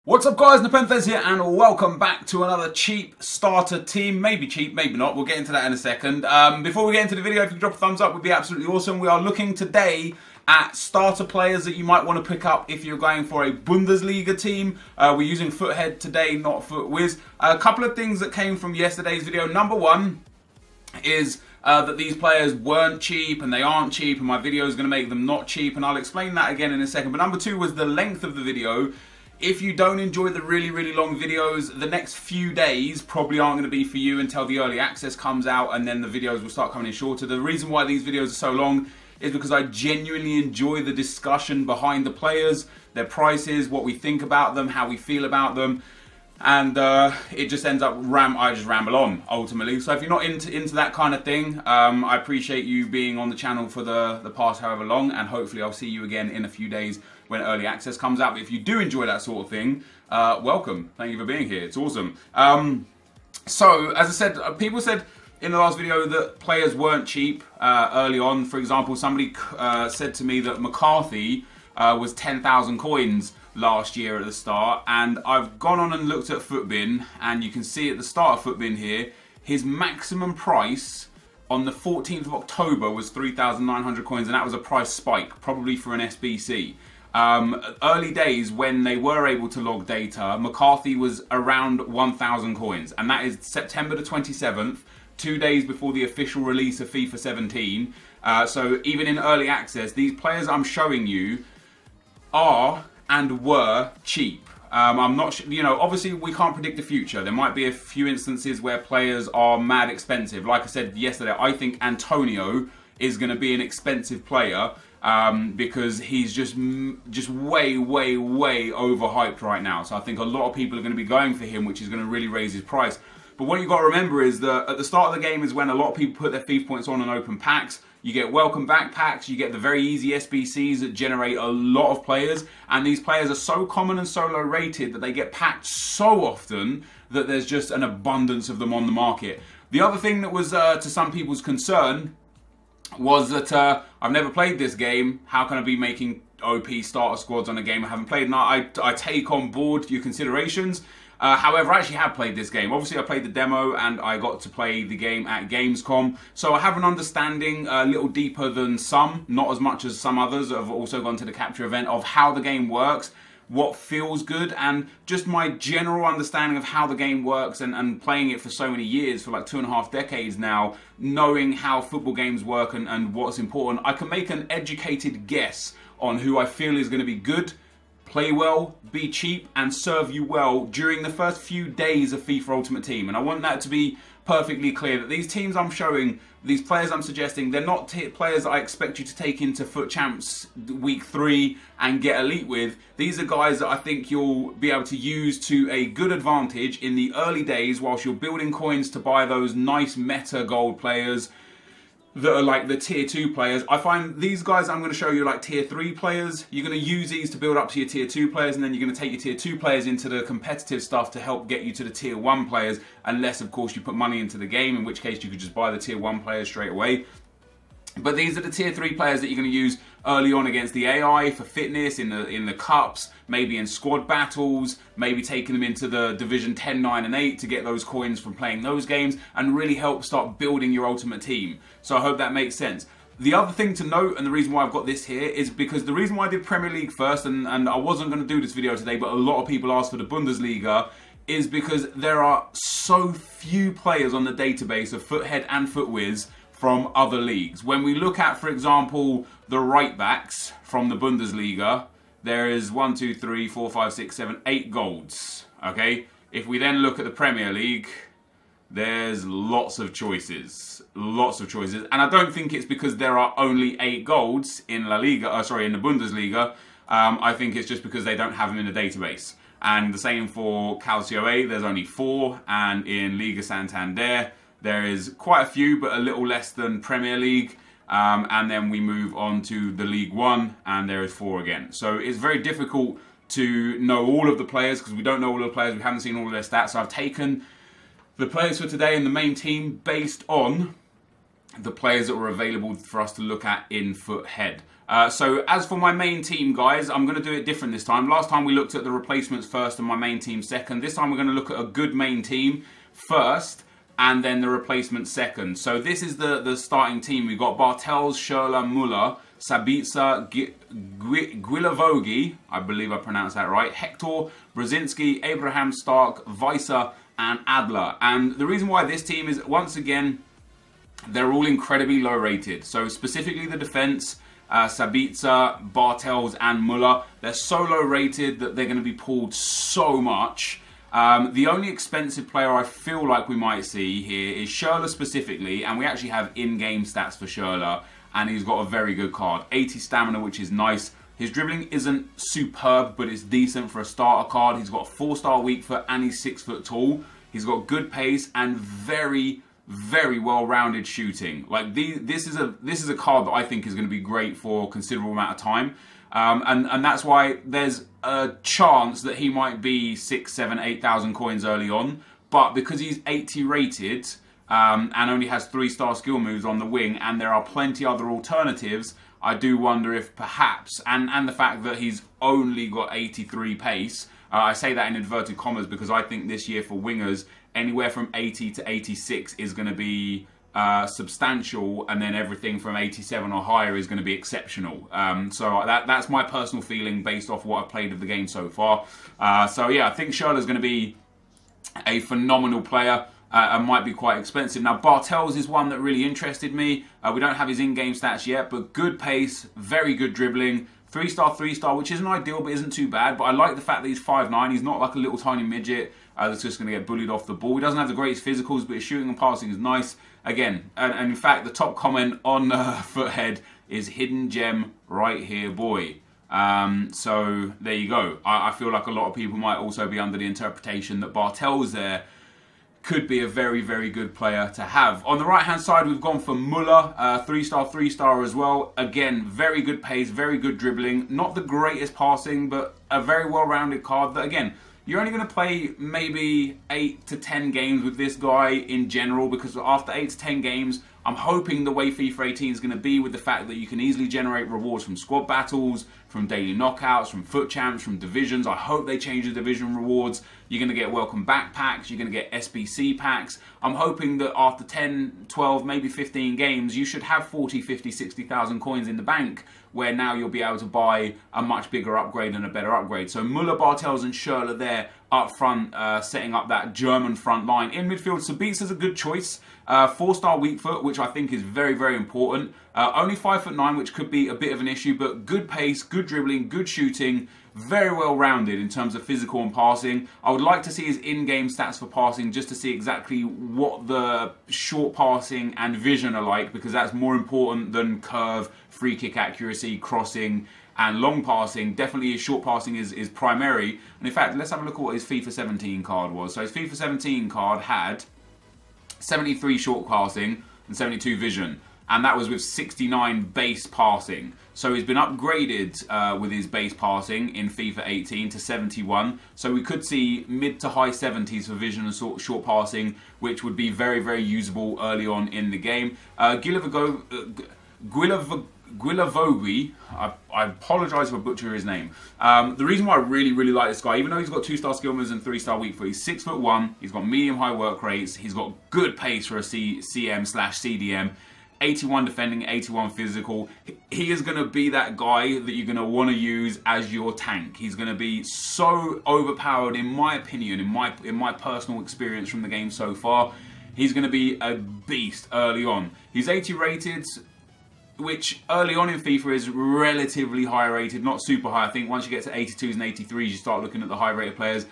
What's up guys, NepentheZ here and welcome back to another cheap starter team. Maybe cheap, maybe not, we'll get into that in a second. Before we get into the video, if you could drop a thumbs up, would be absolutely awesome. We are looking today at starter players that you might want to pick up if you're going for a Bundesliga team. We're using FUT today, not FUT. A couple of things that came from yesterday's video. Number one is that these players weren't cheap and they aren't cheap and my video is going to make them not cheap, and I'll explain that again in a second. But number two was the length of the video. If you don't enjoy the really long videos, the next few days probably aren't going to be for you until the early access comes out, and then the videos will start coming in shorter. The reason why these videos are so long is because I genuinely enjoy the discussion behind the players, their prices, what we think about them, how we feel about them, and it just ends up I just ramble on ultimately. So if you're not into that kind of thing, I appreciate you being on the channel for the past however long, and hopefully I'll see you again in a few days when early access comes out. But if you do enjoy that sort of thing, welcome. Thank you for being here. It's awesome. So as I said, people said in the last video that players weren't cheap early on. For example, somebody said to me that McCarthy was 10,000 coins last year at the start, and I've gone on and looked at FUTBin, and you can see at the start of FUTBin here, his maximum price on the 14th of October was 3,900 coins, and that was a price spike, probably for an SBC. Early days when they were able to log data, McCarthy was around 1,000 coins, and that is September the 27th, 2 days before the official release of FIFA 17. So even in early access, these players I'm showing you are and were cheap. I'm not sure, you know, obviously we can't predict the future. There might be a few instances where players are mad expensive. Like I said yesterday, I think Antonio is going to be an expensive player because he's just way overhyped right now. So I think a lot of people are going to be going for him, which is going to really raise his price. But what you've got to remember is that at the start of the game is when a lot of people put their FIFA points on and open packs. You get welcome back packs, you get the very easy SBCs that generate a lot of players, and these players are so common and so low rated that they get packed so often that there's just an abundance of them on the market. The other thing that was to some people's concern was that I've never played this game, how can I be making OP starter squads on a game I haven't played? And I take on board your considerations. However, I actually have played this game. Obviously, I played the demo and I got to play the game at Gamescom. So I have an understanding a little deeper than some, not as much as some others that have also gone to the capture event, of how the game works, what feels good, and just my general understanding of how the game works, and playing it for so many years, for like 2.5 decades now, knowing how football games work and what's important. I can make an educated guess on who I feel is going to be good, play well, be cheap, and serve you well during the first few days of FIFA Ultimate Team. And I want that to be perfectly clear, that these teams I'm showing, these players I'm suggesting, they're not players that I expect you to take into FUT Champs week 3 and get elite with. These are guys that I think you'll be able to use to a good advantage in the early days whilst you're building coins to buy those nice meta gold players that are like the tier 2 players. I find these guys I'm going to show you like tier 3 players. You're going to use these to build up to your tier 2 players, and then you're going to take your tier 2 players into the competitive stuff to help get you to the tier 1 players, unless of course you put money into the game, in which case you could just buy the tier 1 players straight away. But these are the tier 3 players that you're going to use early on against the AI for fitness, in the cups, maybe in squad battles, maybe taking them into the Division 10, 9 and 8 to get those coins from playing those games and really help start building your ultimate team. So I hope that makes sense. The other thing to note, and the reason why I've got this here, is because the reason why I did Premier League first, and I wasn't going to do this video today, but a lot of people asked for the Bundesliga, is because there are so few players on the database of FUT and FUTWiz from other leagues. When we look at, for example, the right backs from the Bundesliga, there is 1, 2, 3, 4, 5, 6, 7, 8 golds. Okay? If we then look at the Premier League, there's lots of choices. Lots of choices. And I don't think it's because there are only 8 golds in La Liga, in the Bundesliga. I think it's just because they don't have them in the database. And the same for Calcio A, there's only 4, and in Liga Santander, there is quite a few, but a little less than Premier League. And then we move on to the League 1, and there is 4 again. So it's very difficult to know all of the players, because we don't know all of the players, we haven't seen all of their stats. So I've taken the players for today in the main team based on the players that were available for us to look at in FUT head. So as for my main team, guys, I'm going to do it different this time. Last time we looked at the replacements first and my main team second. This time we're going to look at a good main team first and then the replacement second. So this is the starting team. We've got Bartels, Schürrle, Müller, Sabitzer, Guilavogui, I believe I pronounced that right, Hector, Brzezinski, Abraham, Stark, Weiser and Adler. And the reason why this team is, once again, they're all incredibly low rated. So specifically the defense, Sabitzer, Bartels and Müller, they're so low rated that they're going to be pulled so much. The only expensive player I feel like we might see here is Schürrle specifically, and we actually have in-game stats for Schürrle, and he's got a very good card. 80 stamina, which is nice. His dribbling isn't superb, but it's decent for a starter card. He's got a 4-star weak foot and he's 6 foot tall. He's got good pace and very well-rounded shooting. Like this is a card that I think is going to be great for a considerable amount of time, and that's why there's a chance that he might be 6, 7, 8,000 coins early on. But because he's 80 rated and only has 3-star skill moves on the wing, and there are plenty other alternatives, I do wonder if perhaps, and the fact that he's only got 83 pace. I say that in inverted commas because I think this year for wingers, anywhere from 80 to 86 is going to be substantial, and then everything from 87 or higher is going to be exceptional. So that's my personal feeling based off what I've played of the game so far. So yeah, I think Schürrle is going to be a phenomenal player. And might be quite expensive. Now Bartels is one that really interested me. We don't have his in-game stats yet, but good pace, very good dribbling, 3-star, 3-star, which isn't ideal, but isn't too bad. But I like the fact that he's 5'9". He's not like a little tiny midget that's just going to get bullied off the ball. He doesn't have the greatest physicals, but his shooting and passing is nice. Again, and in fact, the top comment on Foothead is hidden gem right here, boy. So there you go. I feel like a lot of people might also be under the interpretation that Bartels there could be a very good player to have. On the right hand side, we've gone for Müller, 3-star, 3-star as well. Again, very good pace, very good dribbling. Not the greatest passing, but a very well-rounded card that, again, you're only going to play maybe 8 to 10 games with this guy in general, because after 8 to 10 games, I'm hoping the way FIFA 18 is going to be, with the fact that you can easily generate rewards from squad battles, from daily knockouts, from FUT champs, from divisions. I hope they change the division rewards. You're going to get welcome back packs. You're going to get SBC packs. I'm hoping that after 10, 12, maybe 15 games, you should have 40, 50, 60,000 coins in the bank, where now you'll be able to buy a much bigger upgrade and a better upgrade. So Müller, Bartels and Schürrle there up front, setting up that German front line. In midfield, Sabitzer is a good choice. 4-star weak foot, which I think is very important. Only 5'9", which could be a bit of an issue, but good pace, good dribbling, good shooting, very well rounded in terms of physical and passing. I would like to see his in-game stats for passing, just to see exactly what the short passing and vision are like, because that's more important than curve, free kick accuracy, crossing and long passing. Definitely his short passing is primary. And in fact, let's have a look at what his FIFA 17 card was. So his FIFA 17 card had 73 short passing and 72 vision, and that was with 69 base passing. So he's been upgraded with his base passing in FIFA 18 to 71. So we could see mid to high 70s for vision and short passing, which would be very usable early on in the game. Guilavogui, I apologise if I butcher his name. The reason why I really like this guy, even though he's got 2-star skill moves and 3-star weak foot, he's 6'1", he's got medium-high work rates, he's got good pace for a CM/CDM, 81 defending, 81 physical. He is going to be that guy that you're going to want to use as your tank. He's going to be so overpowered, in my opinion, in my personal experience from the game so far. He's going to be a beast early on. He's 80 rated, which early on in FIFA is relatively high rated, not super high. I think once you get to 82s and 83s, you start looking at the high rated players.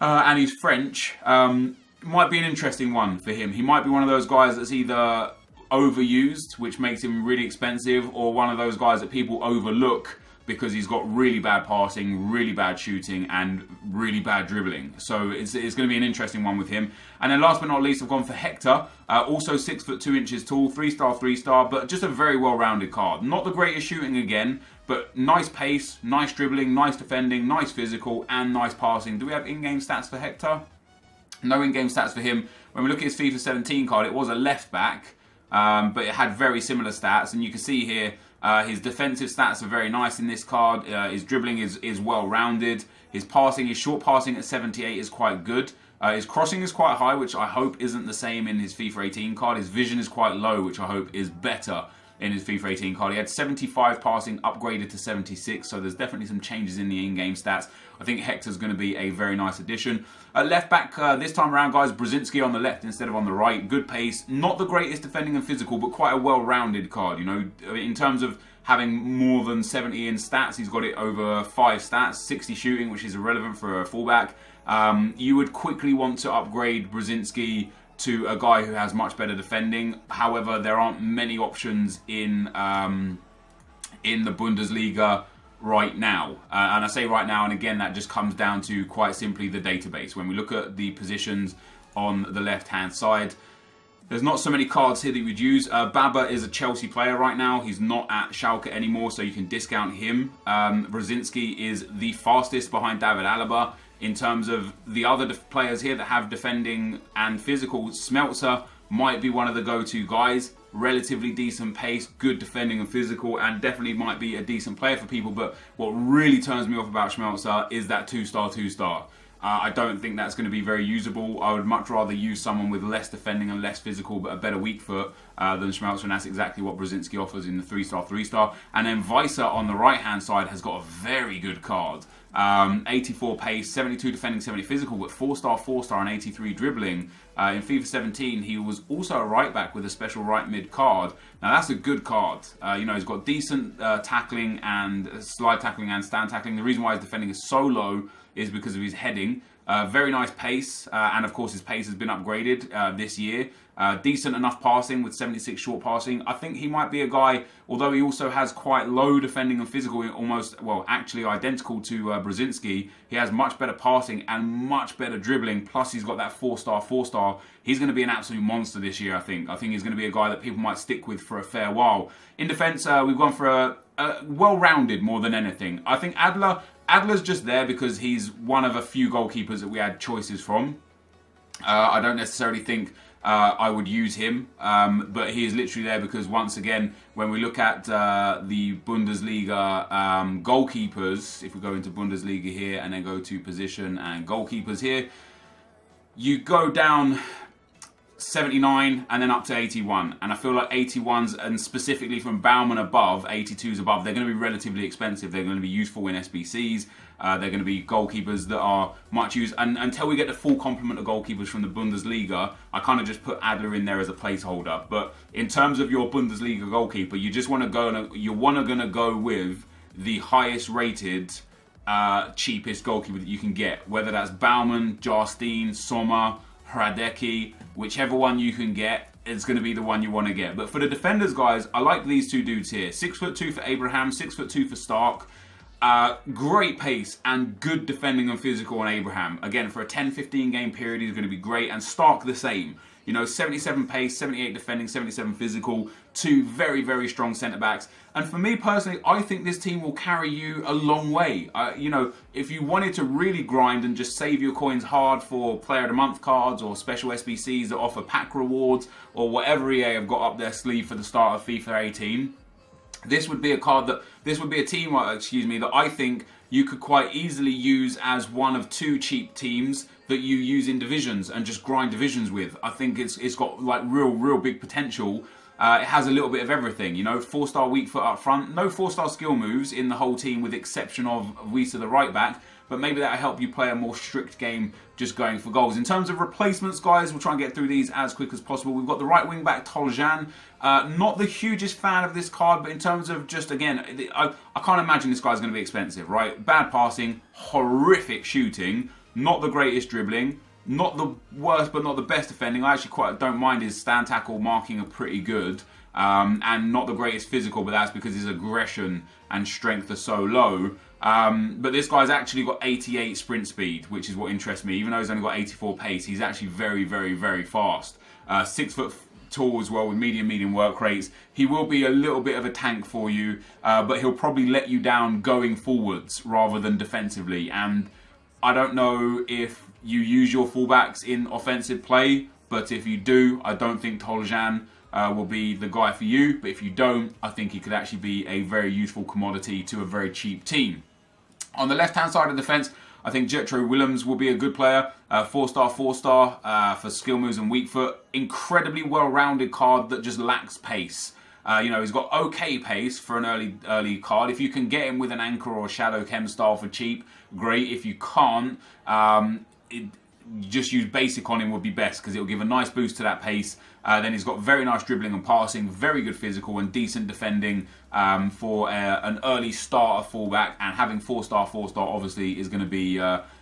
And he's French. Might be an interesting one for him. He might be one of those guys that's either overused, which makes him really expensive, or one of those guys that people overlook because he's got really bad passing, really bad shooting, and really bad dribbling. So it's going to be an interesting one with him. And then last but not least, I've gone for Hector. Also 6'2" tall, 3-star, 3-star, but just a very well-rounded card. Not the greatest shooting again, but nice pace, nice dribbling, nice defending, nice physical, and nice passing. Do we have in-game stats for Hector? No in-game stats for him. When we look at his FIFA 17 card, it was a left back. but it had very similar stats. And you can see here, his defensive stats are very nice in this card. His dribbling is well-rounded. His passing, his short passing at 78 is quite good. His crossing is quite high, which I hope isn't the same in his FIFA 18 card. His vision is quite low, which I hope is better in his FIFA 18 card. He had 75 passing, upgraded to 76, so there's definitely some changes in the in-game stats. I think Hector's going to be a very nice addition. At left back, this time around, guys, Brzezinski on the left instead of on the right. Good pace, not the greatest defending and physical, but quite a well-rounded card, you know, in terms of having more than 70 in stats. He's got it over 5 stats, 60 shooting, which is irrelevant for a fullback. You would quickly want to upgrade Brzezinski to a guy who has much better defending. However, there aren't many options in the Bundesliga right now. And I say right now, and again, that just comes down to quite simply the database. When we look at the positions on the left-hand side, there's not so many cards here that you would use. Baba is a Chelsea player right now. He's not at Schalke anymore, so you can discount him. Brzezinski is the fastest behind David Alaba. In terms of the other players here that have defending and physical, Smeltzer might be one of the go-to guys. Relatively decent pace, good defending and physical, and definitely might be a decent player for people. But what really turns me off about Smeltzer is that 2-star. I don't think that's going to be very usable. I would much rather use someone with less defending and less physical, but a better weak foot than Smeltzer, and that's exactly what Brzezinski offers in the 3-star. And then Weiser on the right-hand side has got a very good card. 84 pace, 72 defending, 70 physical, but 4-star, and 83 dribbling. In FIFA 17, he was also a right back with a special right mid card. Now that's a good card. You know, he's got decent tackling and slide tackling and stand tackling. The reason why his defending is so low is because of his heading. Very nice pace, and of course his pace has been upgraded this year. Decent enough passing with 76 short passing. I think he might be a guy, although he also has quite low defending and physical, almost, well, actually identical to Brzezinski. He has much better passing and much better dribbling, plus he's got that 4-star. He's going to be an absolute monster this year, I think. I think he's going to be a guy that people might stick with for a fair while. In defence, we've gone for a well-rounded more than anything. I think Adler's just there because he's one of a few goalkeepers that we had choices from. I don't necessarily think I would use him, but he is literally there because, once again, when we look at the Bundesliga goalkeepers, if we go into Bundesliga here and then go to position and goalkeepers here, you go down 79 and then up to 81, and I feel like 81s, and specifically from Baumann above, 82s above, they're going to be relatively expensive. They're going to be useful in SBCs. They're going to be goalkeepers that are much used, and until we get the full complement of goalkeepers from the Bundesliga, I kind of just put Adler in there as a placeholder. But in terms of your Bundesliga goalkeeper, you just want to go with the highest rated cheapest goalkeeper that you can get, whether that's Baumann, Jarstein, Sommer, Hradecki, whichever one you can get, it's going to be the one you want to get. But for the defenders, guys, I like these two dudes here. 6'2" for Abraham, 6'2" for Stark. Great pace and good defending and physical on Abraham. Again, for a 10-15 game period, he's going to be great. And Stark the same. You know, 77 pace, 78 defending, 77 physical. Two very, very strong centre-backs. And for me personally, I think this team will carry you a long way. You know, if you wanted to really grind and just save your coins hard for Player of the Month cards or special SBCs that offer pack rewards or whatever EA have got up their sleeve for the start of FIFA 18, this would be a team, that I think you could quite easily use as one of two cheap teams that you use in divisions and just grind divisions with. I think it's got like real big potential. It has a little bit of everything, you know, 4-star weak foot up front, no 4-star skill moves in the whole team with the exception of Weiser the right back, but maybe that'll help you play a more strict game just going for goals. In terms of replacements, guys, we'll try and get through these as quick as possible. We've got the right wing back, Toljan. Not the hugest fan of this card, but in terms of just, again, I can't imagine this guy's going to be expensive, right? Bad passing, horrific shooting, not the greatest dribbling, not the worst, but not the best defending. I actually quite don't mind his stand tackle marking are pretty good. And not the greatest physical, but that's because his aggression and strength are so low. But this guy's actually got 88 sprint speed, which is what interests me. Even though he's only got 84 pace, he's actually very fast. 6 foot tall as well with medium work rates. He will be a little bit of a tank for you, but he'll probably let you down going forwards rather than defensively. And I don't know if you use your fullbacks in offensive play, but if you do, I don't think Toljan will be the guy for you. But if you don't, I think he could actually be a very useful commodity to a very cheap team. On the left-hand side of the defence, I think Jetro Willems will be a good player. 4-star, 4-star for skill moves and weak foot. Incredibly well-rounded card that just lacks pace. You know, he's got okay pace for an early card. If you can get him with an Anchor or Shadow Chem style for cheap, great. If you can't, just use basic on him would be best because it will give a nice boost to that pace. Then he's got very nice dribbling and passing, very good physical and decent defending for an early starter fullback. And having 4-star, 4-star obviously is going to be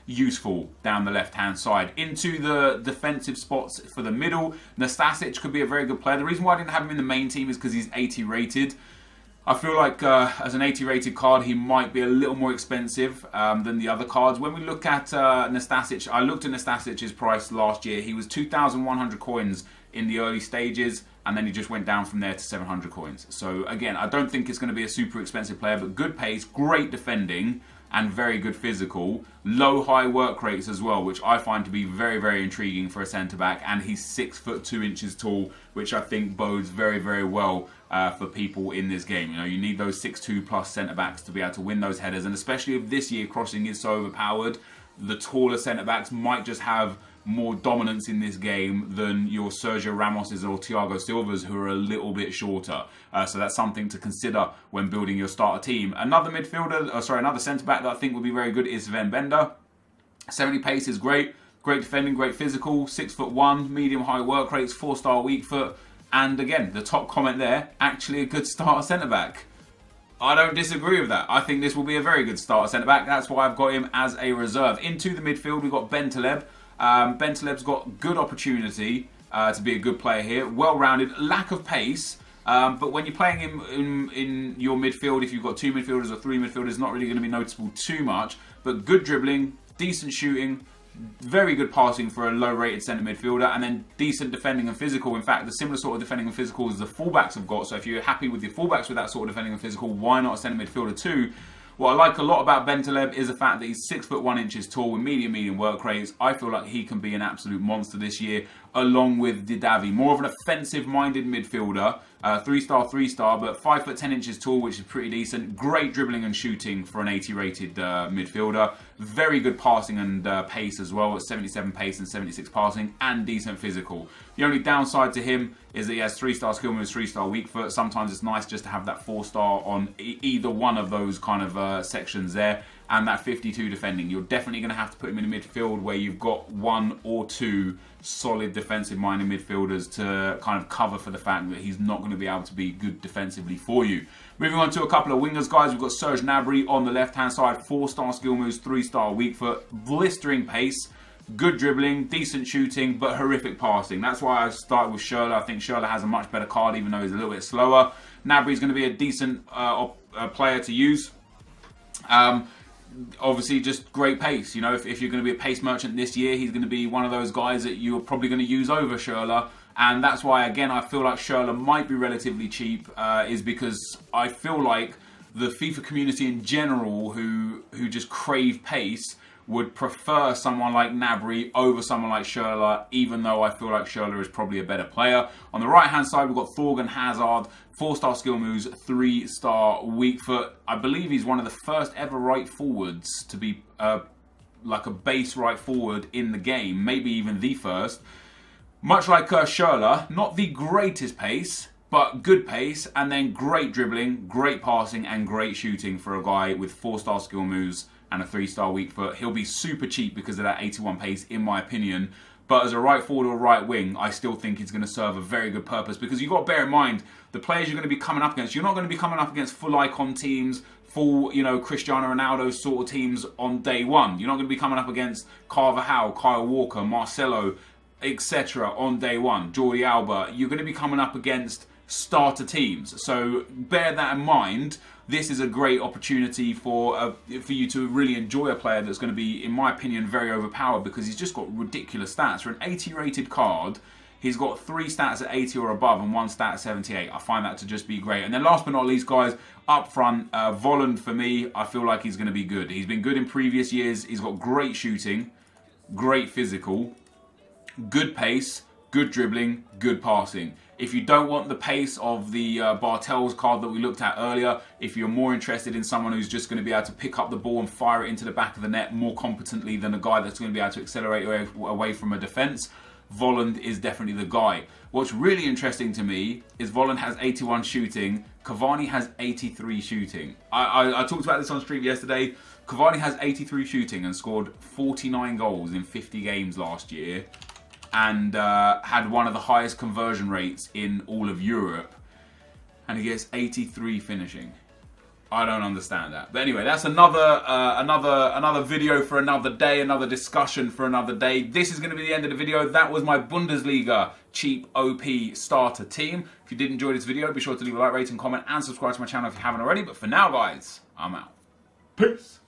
useful down the left-hand side. Into the defensive spots for the middle, NepentheZ could be a very good player. The reason why I didn't have him in the main team is because he's 80 rated. I feel like as an 80 rated card, he might be a little more expensive than the other cards. When we look at NepentheZ, I looked at NepentheZ's price last year. He was 2,100 coins in the early stages, and then he just went down from there to 700 coins. So again, I don't think it's going to be a super expensive player, but good pace, great defending, and very good physical. Low high work rates as well, which I find to be very, very intriguing for a centre-back. And he's 6 foot 2 inches tall, which I think bodes very, very well for people in this game. You know, you need those 6'2 plus centre-backs to be able to win those headers. And especially if this year crossing is so overpowered, the taller centre-backs might just have more dominance in this game than your Sergio Ramoses or Thiago Silvas, who are a little bit shorter. So that's something to consider when building your starter team. Another midfielder, another centre-back that I think would be very good is Sven Bender. 70 pace is great. Great defending, great physical, 6'1", medium-high work rates, 4-star weak foot. And again, the top comment there, actually a good starter centre-back. I don't disagree with that. I think this will be a very good starter centre-back. That's why I've got him as a reserve. Into the midfield, we've got NepentheZ. NepentheZ's got good opportunity to be a good player here. Well-rounded, lack of pace. But when you're playing him in your midfield, if you've got 2 midfielders or 3 midfielders, it's not really going to be noticeable too much. But good dribbling, decent shooting, very good passing for a low-rated centre midfielder, and then decent defending and physical. In fact, the similar sort of defending and physical as the fullbacks have got. So if you're happy with your fullbacks with that sort of defending and physical, why not a centre midfielder too? What I like a lot about NepentheZ is the fact that he's 6 foot 1 inches tall with medium work rates. I feel like he can be an absolute monster this year, along with Didavi. More of an offensive-minded midfielder, 3-star, 3-star, but 5 foot 10 inches tall, which is pretty decent. Great dribbling and shooting for an 80-rated midfielder. Very good passing and pace as well, at 77 pace and 76 passing, and decent physical. The only downside to him is that he has 3-star skill moves, 3-star weak foot. Sometimes it's nice just to have that 4-star on either one of those kind of sections there. And that 52 defending. You're definitely going to have to put him in a midfield where you've got 1 or 2 solid defensive-minded midfielders to kind of cover for the fact that he's not going to be able to be good defensively for you. Moving on to a couple of wingers, guys. We've got Serge Gnabry on the left-hand side. 4-star skill moves, 3-star weak foot, blistering pace, good dribbling, decent shooting, but horrific passing. That's why I started with Schürrle. I think Schürrle has a much better card, even though he's a little bit slower. Gnabry's going to be a decent player to use. Obviously, just great pace. You know, if you're going to be a pace merchant this year, he's going to be one of those guys that you're probably going to use over Schürrle. And that's why, again, I feel like Schürrle might be relatively cheap, is because I feel like the FIFA community in general, who just crave pace, would prefer someone like Gnabry over someone like Schürrle, even though I feel like Schürrle is probably a better player. On the right-hand side, we've got Thorgan Hazard, 4-star skill moves, 3-star weak foot. I believe he's one of the first ever right forwards to be like a base right forward in the game, maybe even the first. Much like Schürrle, not the greatest pace, but good pace, and then great dribbling, great passing, and great shooting for a guy with 4-star skill moves and a 3-star weak foot. He'll be super cheap because of that 81 pace, in my opinion. But as a right forward or right wing, I still think he's going to serve a very good purpose, because you've got to bear in mind the players you're going to be coming up against. You're not going to be coming up against full icon teams, full, you know, Cristiano Ronaldo sort of teams on day one. You're not going to be coming up against Carvajal, Kyle Walker, Marcelo, etc. on day one. Jordi Alba. You're going to be coming up against starter teams. So bear that in mind. This is a great opportunity for you to really enjoy a player that's going to be, in my opinion, very overpowered, because he's just got ridiculous stats. For an 80 rated card, he's got 3 stats at 80 or above and 1 stat at 78. I find that to just be great. And then last but not least, guys, up front, Volland, for me, I feel like he's going to be good. He's been good in previous years. He's got great shooting, great physical, good pace, good dribbling, good passing. If you don't want the pace of the Bartels card that we looked at earlier, if you're more interested in someone who's just going to be able to pick up the ball and fire it into the back of the net more competently than a guy that's going to be able to accelerate away from a defence, Volland is definitely the guy. What's really interesting to me is Volland has 81 shooting, Cavani has 83 shooting. I talked about this on stream yesterday. Cavani has 83 shooting and scored 49 goals in 50 games last year, and had one of the highest conversion rates in all of Europe, and he gets 83 finishing. I don't understand that. But anyway, that's another video for another day, another discussion for another day. This is going to be the end of the video. That was my Bundesliga cheap OP starter team. If you did enjoy this video, be sure to leave a like, rate, and comment, and subscribe to my channel if you haven't already. But for now, guys, I'm out. Peace.